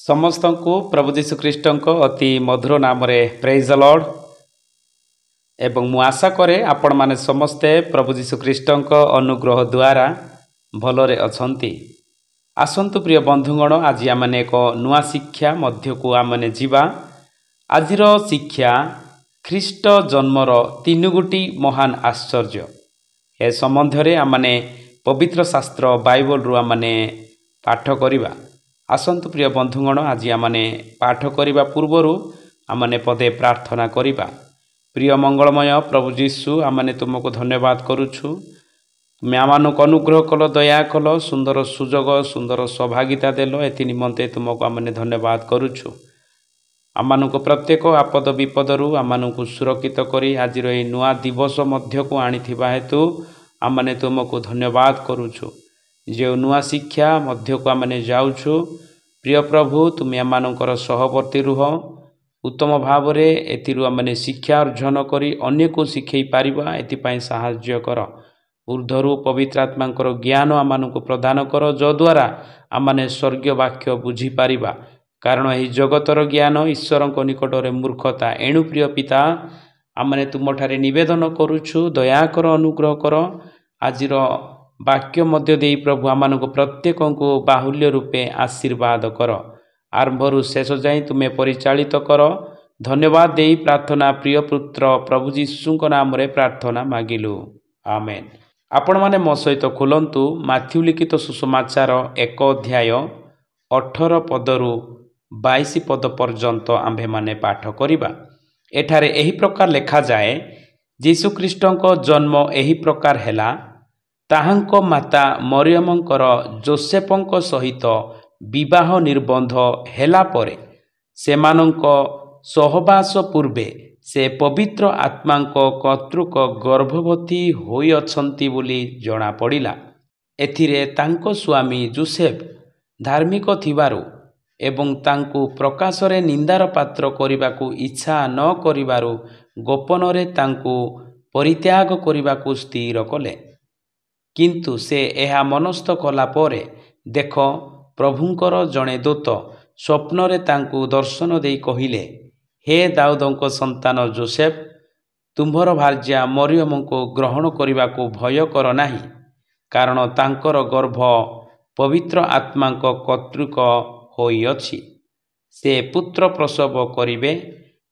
ସମସ୍ତଙ୍କୁ ପ୍ରଭୁ ଯୀଶୁଖ୍ରୀଷ୍ଟଙ୍କ ଅତି ମଧୁର ନାମରେ ପ୍ରେଜ୍ ଦ ଲର୍ଡ। ଏବଂ ମୁଁ ଆଶା କରେ ଆପଣମାନେ ସମସ୍ତେ ପ୍ରଭୁ ଯୀଶୁଖ୍ରୀଷ୍ଟଙ୍କ ଅନୁଗ୍ରହ ଦ୍ୱାରା ଭଲରେ ଅଛନ୍ତି। ଆସନ୍ତୁ ପ୍ରିୟ ବନ୍ଧୁଗଣ, ଆଜି ଆମମାନେ ଏକ ନୂଆ ଶିକ୍ଷା ମଧ୍ୟକୁ ଆମମାନେ ଯିବା। ଆଜିର ଶିକ୍ଷା ଖ୍ରୀଷ୍ଟ ଜନ୍ମର ତିନୋଟି ମହାନ ଆଶ୍ଚର୍ଯ୍ୟ। ଏ ସମ୍ବନ୍ଧରେ ଆମମାନେ ପବିତ୍ର ଶାସ୍ତ୍ର ବାଇବଲରୁ ଆମମାନେ ପାଠ କରିବା। ଆସନ୍ତୁ ପ୍ରିୟ ବନ୍ଧୁଗଣ, ଆଜି ଆମମାନେ ପାଠ କରିବା ପୂର୍ବରୁ ଆମମାନେ ପଦେ ପ୍ରାର୍ଥନା କରିବା। ପ୍ରିୟ ମଙ୍ଗଳମୟ ପ୍ରଭୁ ଯୀଶୁ, ଆମମାନେ ତୁମକୁ ଧନ୍ୟବାଦ କରୁଛୁ। ତୁମେ ଆମମାନଙ୍କୁ ଅନୁଗ୍ରହ କଲ, ଦୟା କଲ, ସୁନ୍ଦର ସୁଯୋଗ, ସୁନ୍ଦର ସୌଭାଗ୍ୟତା ଦେଲ। ଏଥି ନିମନ୍ତେ ତୁମକୁ ଆମମାନେ ଧନ୍ୟବାଦ କରୁଛୁ। ଆମମାନଙ୍କୁ ପ୍ରତ୍ୟେକ ଆପଦ ବିପଦରୁ ଆମମାନଙ୍କୁ ସୁରକ୍ଷିତ କରି ଆଜିର ଏହି ନୂଆ ଦିବସ ମଧ୍ୟକୁ ଆଣିଥିବା ହେତୁ ଆମମାନେ ତୁମକୁ ଧନ୍ୟବାଦ କରୁଛୁ। ଯେଉଁ ନୂଆ ଶିକ୍ଷା ମଧ୍ୟକୁ ଆମମାନେ ଯାଉଛୁ, ପ୍ରିୟ ପ୍ରଭୁ, ତୁମେ ଆମମାନଙ୍କର ସହବର୍ତ୍ତୀ ରୁହ। ଉତ୍ତମ ଭାବରେ ଏଥିରୁ ଆମମାନେ ଶିକ୍ଷା ଅର୍ଜନ କରି ଅନ୍ୟକୁ ଶିଖେଇ ପାରିବା, ଏଥିପାଇଁ ସାହାଯ୍ୟ କର। ଉର୍ଦ୍ଧ୍ୱରୁ ପବିତ୍ର ଆତ୍ମାଙ୍କର ଜ୍ଞାନ ଆମମାନଙ୍କୁ ପ୍ରଦାନ କର, ଯଦ୍ୱାରା ଆମମାନେ ସ୍ୱର୍ଗୀୟ ବାକ୍ୟ ବୁଝିପାରିବା। କାରଣ ଏହି ଜଗତର ଜ୍ଞାନ ଈଶ୍ୱରଙ୍କ ନିକଟରେ ମୂର୍ଖତା। ଏଣୁ ପ୍ରିୟ ପିତା, ଆମମାନେ ତୁମଠାରେ ନିବେଦନ କରୁଛୁ, ଦୟାକର, ଅନୁଗ୍ରହ କର। ଆଜିର ବାକ୍ୟ ମଧ୍ୟ ଦେଇ ପ୍ରଭୁ ଆମମାନଙ୍କୁ ପ୍ରତ୍ୟେକଙ୍କୁ ବାହୁଲ୍ୟ ରୂପେ ଆଶୀର୍ବାଦ କର। ଆରମ୍ଭରୁ ଶେଷ ଯାଏଁ ତୁମେ ପରିଚାଳିତ କର। ଧନ୍ୟବାଦ ଦେଇ ପ୍ରାର୍ଥନା ପ୍ରିୟ ପୁତ୍ର ପ୍ରଭୁ ଯୀଶୁଙ୍କ ନାମରେ ପ୍ରାର୍ଥନା ମାଗିଲୁ, ଆମେନ୍। ଆପଣମାନେ ମୋ ସହିତ ଖୋଲନ୍ତୁ ମାଥ୍ୟୁ ଲିଖିତ ସୁସମାଚାର 1 ଅଧ୍ୟାୟ 18 ପଦରୁ 22 ପଦ ପର୍ଯ୍ୟନ୍ତ ଆମ୍ଭେମାନେ ପାଠ କରିବା। ଏଠାରେ ଏହି ପ୍ରକାର ଲେଖାଯାଏ, ଯୀଶୁଖ୍ରୀଷ୍ଟଙ୍କ ଜନ୍ମ ଏହି ପ୍ରକାର ହେଲା। ତାହାଙ୍କ ମାତା ମରିୟମଙ୍କର ଯୋସେଫଙ୍କ ସହିତ ବିବାହ ନିର୍ବନ୍ଧ ହେଲା ପରେ ସେମାନଙ୍କ ସହବାସ ପୂର୍ବେ ସେ ପବିତ୍ର ଆତ୍ମାଙ୍କ କର୍ତ୍ତୃକ ଗର୍ଭବତୀ ହୋଇଅଛନ୍ତି ବୋଲି ଜଣାପଡ଼ିଲା। ଏଥିରେ ତାଙ୍କ ସ୍ୱାମୀ ଯୋସେଫ ଧାର୍ମିକ ଥିବାରୁ ଏବଂ ତାଙ୍କୁ ପ୍ରକାଶରେ ନିନ୍ଦାର ପାତ୍ର କରିବାକୁ ଇଚ୍ଛା ନ କରିବାରୁ ଗୋପନରେ ତାଙ୍କୁ ପରିତ୍ୟାଗ କରିବାକୁ ସ୍ଥିର କଲେ। କିନ୍ତୁ ସେ ଏହା ମନସ୍ଥ କଲା ପରେ ଦେଖ, ପ୍ରଭୁଙ୍କର ଜଣେ ଦୂତ ସ୍ୱପ୍ନରେ ତାଙ୍କୁ ଦର୍ଶନ ଦେଇ କହିଲେ, ହେ ଦାଉଦଙ୍କ ସନ୍ତାନ ଯୋସେଫ, ତୁମ୍ଭର ଭାର୍ଯ୍ୟା ମରିୟମଙ୍କୁ ଗ୍ରହଣ କରିବାକୁ ଭୟ କର ନାହିଁ, କାରଣ ତାଙ୍କର ଗର୍ଭ ପବିତ୍ର ଆତ୍ମାଙ୍କ କର୍ତ୍ତୃକ ହୋଇଅଛି। ସେ ପୁତ୍ର ପ୍ରସବ କରିବେ,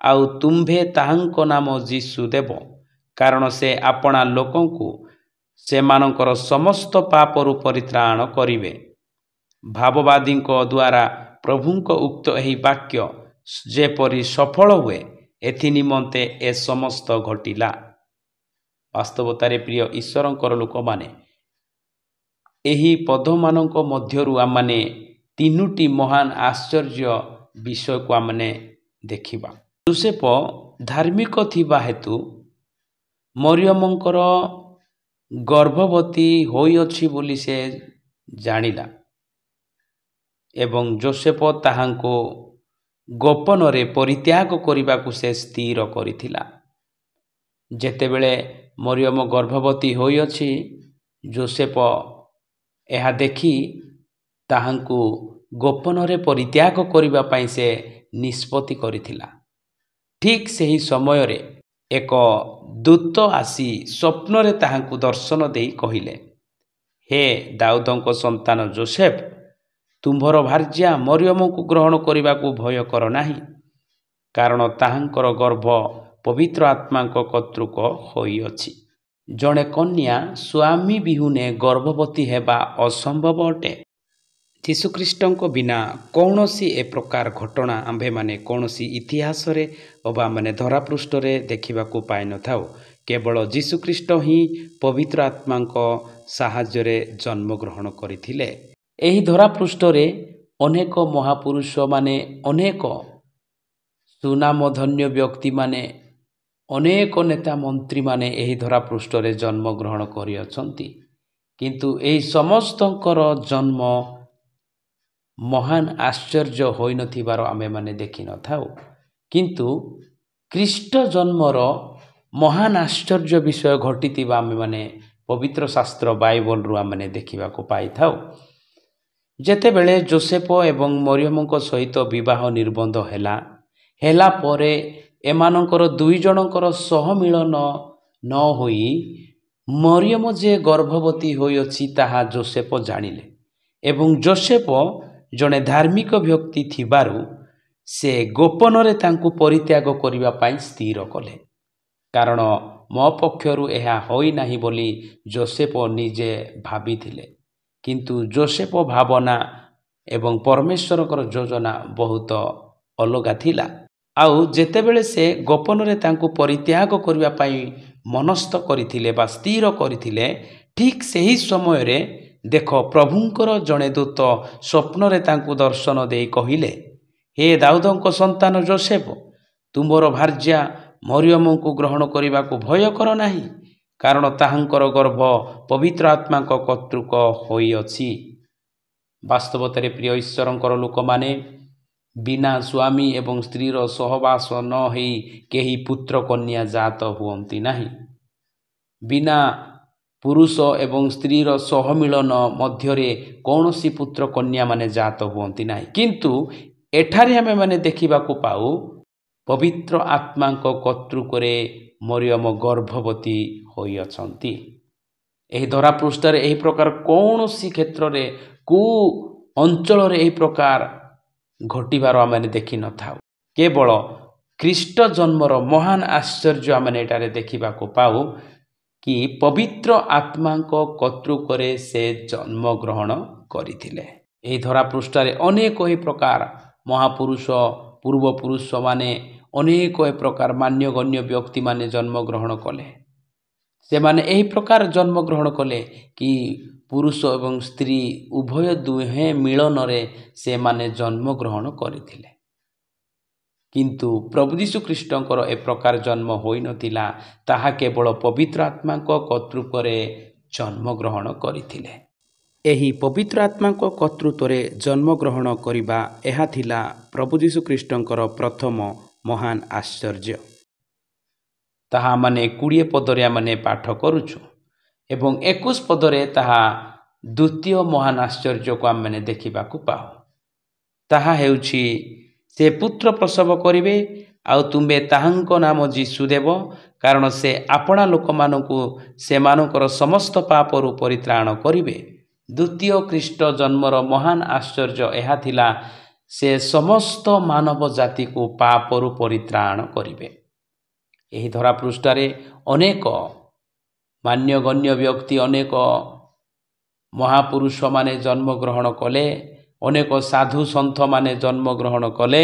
ଆଉ ତୁମ୍ଭେ ତାହାଙ୍କ ନାମ ଯୀଶୁ ଦେବ, କାରଣ ସେ ଆପଣା ଲୋକଙ୍କୁ ସେମାନଙ୍କର ସମସ୍ତ ପାପରୁ ପରିତ୍ରାଣ କରିବେ। ଭାବବାଦୀଙ୍କ ଦ୍ୱାରା ପ୍ରଭୁଙ୍କ ଉକ୍ତ ଏହି ବାକ୍ୟ ଯେପରି ସଫଳ ହୁଏ, ଏଥି ନିମନ୍ତେ ଏ ସମସ୍ତ ଘଟିଲା। ବାସ୍ତବତାରେ ପ୍ରିୟ ଈଶ୍ୱରଙ୍କର ଲୋକମାନେ, ଏହି ପଦମାନଙ୍କ ମଧ୍ୟରୁ ଆମମାନେ ତିନୋଟି ମହାନ ଆଶ୍ଚର୍ଯ୍ୟ ବିଷୟକୁ ଆମମାନେ ଦେଖିବା। ଯୋସେଫ ଧାର୍ମିକ ଥିବା ହେତୁ ମରିୟମଙ୍କର ଗର୍ଭବତୀ ହୋଇଅଛି ବୋଲି ସେ ଜାଣିଲା ଏବଂ ଯୋସେଫ ତାହାଙ୍କୁ ଗୋପନରେ ପରିତ୍ୟାଗ କରିବାକୁ ସେ ସ୍ଥିର କରିଥିଲା। ଯେତେବେଳେ ମରିୟମ ଗର୍ଭବତୀ ହୋଇଅଛି, ଯୋସେଫ ଏହା ଦେଖି ତାହାଙ୍କୁ ଗୋପନରେ ପରିତ୍ୟାଗ କରିବା ପାଇଁ ସେ ନିଷ୍ପତ୍ତି କରିଥିଲା। ଠିକ୍ ସେହି ସମୟରେ ଏକ ଦୂତ ଆସି ସ୍ୱପ୍ନରେ ତାହାଙ୍କୁ ଦର୍ଶନ ଦେଇ କହିଲେ, ହେ ଦାଉଦଙ୍କ ସନ୍ତାନ ଯୋସେଫ, ତୁମ୍ଭର ଭାର୍ଯ୍ୟା ମରିୟମଙ୍କୁ ଗ୍ରହଣ କରିବାକୁ ଭୟ କର ନାହିଁ, କାରଣ ତାହାଙ୍କର ଗର୍ଭ ପବିତ୍ର ଆତ୍ମାଙ୍କ କର୍ତ୍ତୃକ ହୋଇଅଛି। ଜଣେ କନ୍ୟା ସ୍ୱାମୀ ବିହୁନେ ଗର୍ଭବତୀ ହେବା ଅସମ୍ଭବ ଅଟେ। ଯୀଶୁଖ୍ରୀଷ୍ଟଙ୍କ ବିନା କୌଣସି ଏ ପ୍ରକାର ଘଟଣା ଆମ୍ଭେମାନେ କୌଣସି ଇତିହାସରେ ଅବା ଧରାପୃଷ୍ଠରେ ଦେଖିବାକୁ ପାଇନଥାଉ। କେବଳ ଯୀଶୁଖ୍ରୀଷ୍ଟ ହିଁ ପବିତ୍ର ଆତ୍ମାଙ୍କ ସାହାଯ୍ୟରେ ଜନ୍ମଗ୍ରହଣ କରିଥିଲେ। ଏହି ଧରାପୃଷ୍ଠରେ ଅନେକ ମହାପୁରୁଷମାନେ, ଅନେକ ସୁନାମଧନ୍ୟ ବ୍ୟକ୍ତିମାନେ, ଅନେକ ନେତା ମନ୍ତ୍ରୀମାନେ ଏହି ଧରାପୃଷ୍ଠରେ ଜନ୍ମଗ୍ରହଣ କରିଅଛନ୍ତି। କିନ୍ତୁ ଏହି ସମସ୍ତଙ୍କର ଜନ୍ମ ମହାନ ଆଶ୍ଚର୍ଯ୍ୟ ହୋଇନଥିବାର ଆମେମାନେ ଦେଖିନଥାଉ। କିନ୍ତୁ ଖ୍ରୀଷ୍ଟ ଜନ୍ମର ମହାନ ଆଶ୍ଚର୍ଯ୍ୟ ବିଷୟ ଘଟିଥିବା ଆମେମାନେ ପବିତ୍ର ଶାସ୍ତ୍ର ବାଇବଲରୁ ଆମମାନେ ଦେଖିବାକୁ ପାଇଥାଉ। ଯେତେବେଳେ ଯୋସେଫ ଏବଂ ମରିୟମଙ୍କ ସହିତ ବିବାହ ନିର୍ବନ୍ଧ ହେଲା ପରେ ଏମାନଙ୍କର ଦୁଇ ଜଣଙ୍କର ସହମିଳନ ନ ହୋଇ ମରିୟମ ଯେ ଗର୍ଭବତୀ ହୋଇଅଛି ତାହା ଯୋସେଫ ଜାଣିଲେ ଏବଂ ଯୋସେଫ ଜଣେ ଧାର୍ମିକ ବ୍ୟକ୍ତି ଥିବାରୁ ସେ ଗୋପନରେ ତାଙ୍କୁ ପରିତ୍ୟାଗ କରିବା ପାଇଁ ସ୍ଥିର କଲେ। କାରଣ ମୋ ପକ୍ଷରୁ ଏହା ହୋଇନାହିଁ ବୋଲି ଯୋସେଫ ନିଜେ ଭାବିଥିଲେ। କିନ୍ତୁ ଯୋସେଫ ଭାବନା ଏବଂ ପରମେଶ୍ୱରଙ୍କର ଯୋଜନା ବହୁତ ଅଲଗା ଥିଲା। ଆଉ ଯେତେବେଳେ ସେ ଗୋପନରେ ତାଙ୍କୁ ପରିତ୍ୟାଗ କରିବା ପାଇଁ ମନସ୍ଥ କରିଥିଲେ ବା ସ୍ଥିର କରିଥିଲେ, ଠିକ୍ ସେହି ସମୟରେ ଦେଖ ପ୍ରଭୁଙ୍କର ଜଣେ ଦୂତ ସ୍ୱପ୍ନରେ ତାଙ୍କୁ ଦର୍ଶନ ଦେଇ କହିଲେ, ହେ ଦାଉଦଙ୍କ ସନ୍ତାନ ଯୋସେଫ, ତୁମର ଭାର୍ଯ୍ୟା ମରିୟମଙ୍କୁ ଗ୍ରହଣ କରିବାକୁ ଭୟ କର ନାହିଁ, କାରଣ ତାହାଙ୍କର ଗର୍ଭ ପବିତ୍ର ଆତ୍ମାଙ୍କ କର୍ତ୍ତୃକ ହୋଇଅଛି। ବାସ୍ତବତାରେ ପ୍ରିୟ ଈଶ୍ୱରଙ୍କର ଲୋକମାନେ, ବିନା ସ୍ୱାମୀ ଏବଂ ସ୍ତ୍ରୀର ସହବାସ ନ ହୋଇ କେହି ପୁତ୍ର କନ୍ୟା ଜାତ ହୁଅନ୍ତି ନାହିଁ। ବିନା ପୁରୁଷ ଏବଂ ସ୍ତ୍ରୀର ସହମିଳନ ମଧ୍ୟରେ କୌଣସି ପୁତ୍ର କନ୍ୟାମାନେ ଜାତ ହୁଅନ୍ତି ନାହିଁ। କିନ୍ତୁ ଏଠାରେ ଆମେମାନେ ଦେଖିବାକୁ ପାଉ ପବିତ୍ର ଆତ୍ମାଙ୍କ କର୍ତ୍ତୃକରେ ମରିୟମ ଗର୍ଭବତୀ ହୋଇଅଛନ୍ତି। ଏହି ଧରାପୃଷ୍ଠରେ ଏହି ପ୍ରକାର କୌଣସି କ୍ଷେତ୍ରରେ କେଉଁ ଅଞ୍ଚଳରେ ଏହି ପ୍ରକାର ଘଟିବାର ଆମେ ଦେଖିନଥାଉ। କେବଳ ଖ୍ରୀଷ୍ଟ ଜନ୍ମର ମହାନ ଆଶ୍ଚର୍ଯ୍ୟ ଆମେ ଏଠାରେ ଦେଖିବାକୁ ପାଉ କି ପବିତ୍ର ଆତ୍ମାଙ୍କ କର୍ତ୍ତୃକରେ ସେ ଜନ୍ମଗ୍ରହଣ କରିଥିଲେ। ଏହି ଧରାପୃଷ୍ଠରେ ଅନେକ ଏହି ପ୍ରକାର ମହାପୁରୁଷ ପୂର୍ବପୁରୁଷମାନେ ଅନେକ ଏ ପ୍ରକାର ମାନ୍ୟଗଣ୍ୟ ବ୍ୟକ୍ତିମାନେ ଜନ୍ମଗ୍ରହଣ କଲେ। ସେମାନେ ଏହି ପ୍ରକାର ଜନ୍ମଗ୍ରହଣ କଲେ କି ପୁରୁଷ ଏବଂ ସ୍ତ୍ରୀ ଉଭୟ ଦୁହେଁ ମିଳନରେ ସେମାନେ ଜନ୍ମଗ୍ରହଣ କରିଥିଲେ। କିନ୍ତୁ ପ୍ରଭୁ ଯୀଶୁ ଖ୍ରୀଷ୍ଟଙ୍କର ଏ ପ୍ରକାର ଜନ୍ମ ହୋଇନଥିଲା। ତାହା କେବଳ ପବିତ୍ର ଆତ୍ମାଙ୍କ କର୍ତ୍ତୃକରେ ଜନ୍ମଗ୍ରହଣ କରିଥିଲେ। ଏହି ପବିତ୍ର ଆତ୍ମାଙ୍କ କର୍ତ୍ତୃତ୍ୱରେ ଜନ୍ମଗ୍ରହଣ କରିବା ଏହା ଥିଲା ପ୍ରଭୁ ଯୀଶୁ ଖ୍ରୀଷ୍ଟଙ୍କର ପ୍ରଥମ ମହାନ ଆଶ୍ଚର୍ଯ୍ୟ। ତାହା ଆମେ 20 ପଦରେ ଆମେ ପାଠ କରୁଛୁ ଏବଂ 21 ପଦରେ ତାହା ଦ୍ୱିତୀୟ ମହାନ ଆଶ୍ଚର୍ଯ୍ୟକୁ ଆମେ ଦେଖିବାକୁ ପାଉ। ତାହା ହେଉଛି, ସେ ପୁତ୍ର ପ୍ରସବ କରିବେ ଆଉ ତୁମେ ତାହାଙ୍କ ନାମ ଯୀଶୁ ଦେବ, କାରଣ ସେ ଆପଣା ଲୋକମାନଙ୍କୁ ସେମାନଙ୍କର ସମସ୍ତ ପାପରୁ ପରିତ୍ରାଣ କରିବେ। ଦ୍ୱିତୀୟ ଖ୍ରୀଷ୍ଟ ଜନ୍ମର ମହାନ ଆଶ୍ଚର୍ଯ୍ୟ ଏହା ଥିଲା, ସେ ସମସ୍ତ ମାନବ ଜାତିକୁ ପାପରୁ ପରିତ୍ରାଣ କରିବେ। ଏହି ଧରାପୃଷ୍ଠରେ ଅନେକ ମାନ୍ୟଗଣ୍ୟ ବ୍ୟକ୍ତି, ଅନେକ ମହାପୁରୁଷମାନେ ଜନ୍ମଗ୍ରହଣ କଲେ, ଅନେକ ସାଧୁ ସନ୍ଥମାନେ ଜନ୍ମଗ୍ରହଣ କଲେ,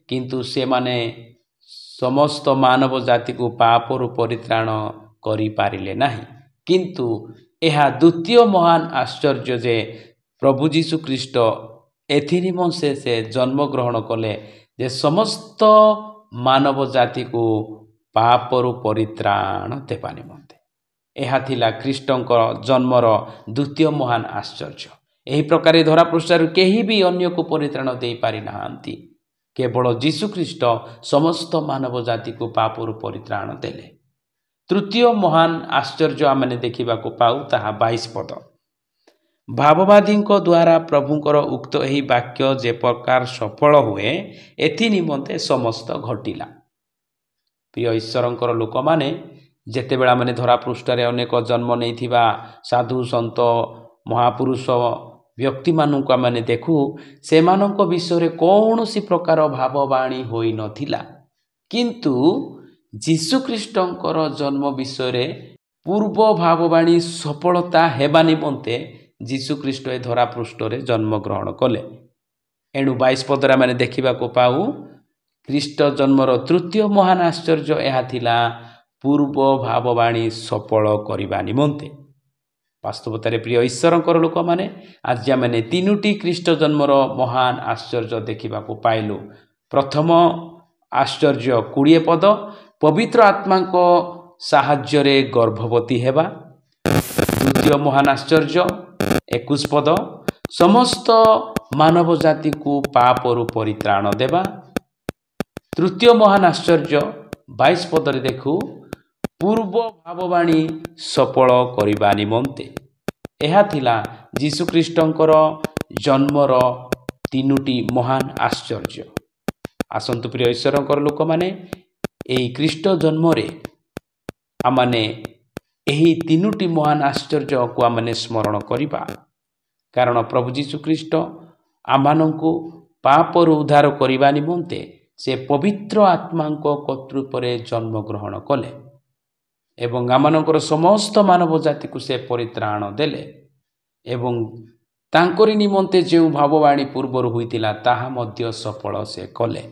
କିନ୍ତୁ ସେମାନେ ସମସ୍ତ ମାନବ ଜାତିକୁ ପାପରୁ ପରିତ୍ରାଣ କରିପାରିଲେ ନାହିଁ। କିନ୍ତୁ ଏହା ଦ୍ୱିତୀୟ ମହାନ ଆଶ୍ଚର୍ଯ୍ୟ ଯେ ପ୍ରଭୁ ଯୀଶୁ ଖ୍ରୀଷ୍ଟ ଏଥିନିମନ୍ତେ ସେ ଜନ୍ମଗ୍ରହଣ କଲେ ଯେ ସମସ୍ତ ମାନବ ଜାତିକୁ ପାପରୁ ପରିତ୍ରାଣ ଦେବା ନିମନ୍ତେ। ଏହା ଥିଲା ଖ୍ରୀଷ୍ଟଙ୍କ ଜନ୍ମର ଦ୍ୱିତୀୟ ମହାନ ଆଶ୍ଚର୍ଯ୍ୟ। ଏହି ପ୍ରକାର ଧରାପୃଷ୍ଠରୁ କେହି ବି ଅନ୍ୟକୁ ପରିତ୍ରାଣ ଦେଇପାରିନାହାନ୍ତି। କେବଳ ଯୀଶୁଖ୍ରୀଷ୍ଟ ସମସ୍ତ ମାନବ ଜାତିକୁ ପାପରୁ ପରିତ୍ରାଣ ଦେଲେ। ତୃତୀୟ ମହାନ ଆଶ୍ଚର୍ଯ୍ୟ ଆମେ ଦେଖିବାକୁ ପାଉ, ତାହା 22 ପଦ। ଭାବବାଦୀଙ୍କ ଦ୍ୱାରା ପ୍ରଭୁଙ୍କର ଉକ୍ତ ଏହି ବାକ୍ୟ ଯେ ପ୍ରକାର ସଫଳ ହୁଏ, ଏଥି ନିମନ୍ତେ ସମସ୍ତ ଘଟିଲା। ପ୍ରିୟ ଈଶ୍ୱରଙ୍କର ଲୋକମାନେ, ଯେତେବେଳେ ଆମେ ଧରାପୃଷ୍ଠରେ ଅନେକ ଜନ୍ମ ନେଇଥିବା ସାଧୁ ସନ୍ଥ ମହାପୁରୁଷ ବ୍ୟକ୍ତିମାନଙ୍କୁ ଆମେ ଦେଖୁ, ସେମାନଙ୍କ ବିଷୟରେ କୌଣସି ପ୍ରକାର ଭାବବାଣୀ ହୋଇନଥିଲା। କିନ୍ତୁ ଯୀଶୁଖ୍ରୀଷ୍ଟଙ୍କର ଜନ୍ମ ବିଷୟରେ ପୂର୍ବ ଭାବବାଣୀ ସଫଳତା ହେବା ନିମନ୍ତେ ଯୀଶୁଖ୍ରୀଷ୍ଟ ଏ ଧରାପୃଷ୍ଠରେ ଜନ୍ମଗ୍ରହଣ କଲେ। ଏଣୁ 22 ପଦରେ ଆମେ ଦେଖିବାକୁ ପାଉ, ଖ୍ରୀଷ୍ଟ ଜନ୍ମର ତୃତୀୟ ମହାନ ଆଶ୍ଚର୍ଯ୍ୟ ଏହା ଥିଲା ପୂର୍ବ ଭାବବାଣୀ ସଫଳ କରିବା ନିମନ୍ତେ। ବାସ୍ତବତାରେ ପ୍ରିୟ ଈଶ୍ୱରଙ୍କର ଲୋକମାନେ, ଆଜି ଆମେ 3ଟି ଖ୍ରୀଷ୍ଟ ଜନ୍ମର ମହାନ ଆଶ୍ଚର୍ଯ୍ୟ ଦେଖିବାକୁ ପାଇଲୁ। ପ୍ରଥମ ଆଶ୍ଚର୍ଯ୍ୟ 20 ପଦ, ପବିତ୍ର ଆତ୍ମାଙ୍କ ସାହାଯ୍ୟରେ ଗର୍ଭବତୀ ହେବା। ଦ୍ୱିତୀୟ ମହାନ ଆଶ୍ଚର୍ଯ୍ୟ 21 ପଦ, ସମସ୍ତ ମାନବ ଜାତିକୁ ପାପରୁ ପରିତ୍ରାଣ ଦେବା। ତୃତୀୟ ମହାନ ଆଶ୍ଚର୍ଯ୍ୟ 22 ପଦରେ ଦେଖୁ, ପୂର୍ବ ଭାବବାଣୀ ସଫଳ କରିବା ନିମନ୍ତେ। ଏହା ଥିଲା ଯୀଶୁଖ୍ରୀଷ୍ଟଙ୍କର ଜନ୍ମର ତିନୋଟି ମହାନ ଆଶ୍ଚର୍ଯ୍ୟ। ଆସନ୍ତୁ ପ୍ରିୟ ଈଶ୍ୱରଙ୍କର ଲୋକମାନେ, ଏହି ଖ୍ରୀଷ୍ଟ ଜନ୍ମରେ ଆମମାନେ ଏହି ତିନୋଟି ମହାନ ଆଶ୍ଚର୍ଯ୍ୟକୁ ଆମମାନେ ସ୍ମରଣ କରିବା। କାରଣ ପ୍ରଭୁ ଯୀଶୁଖ୍ରୀଷ୍ଟ ଆମମାନଙ୍କୁ ପାପରୁ ଉଦ୍ଧାର କରିବା ନିମନ୍ତେ ସେ ପବିତ୍ର ଆତ୍ମାଙ୍କ କର୍ତ୍ତୃତ୍ୱରେ ଜନ୍ମଗ୍ରହଣ କଲେ ଏବଂ ଆମମାନଙ୍କର ସମସ୍ତ ମାନବ ଜାତିକୁ ସେ ପରିତ୍ରାଣ ଦେଲେ ଏବଂ ତାଙ୍କରି ନିମନ୍ତେ ଯେଉଁ ଭାବବାଣୀ ପୂର୍ବରୁ ହୋଇଥିଲା ତାହା ମଧ୍ୟ ସଫଳ ସେ କଲେ।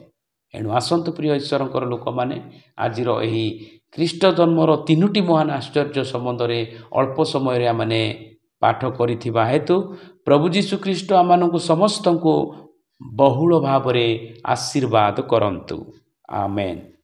ଏଣୁ ଆସନ୍ତୁ ପ୍ରିୟ ଈଶ୍ୱରଙ୍କର ଲୋକମାନେ, ଆଜିର ଏହି ଖ୍ରୀଷ୍ଟ ଜନ୍ମର ତିନୋଟି ମହାନ ଆଶ୍ଚର୍ଯ୍ୟ ସମ୍ବନ୍ଧରେ ଅଳ୍ପ ସମୟରେ ଆମମାନେ ପାଠ କରିଥିବା ହେତୁ ପ୍ରଭୁ ଯୀଶୁଖ୍ରୀଷ୍ଟ ଆମମାନଙ୍କୁ ସମସ୍ତଙ୍କୁ ବହୁଳ ଭାବରେ ଆଶୀର୍ବାଦ କରନ୍ତୁ। ଆମେନ୍।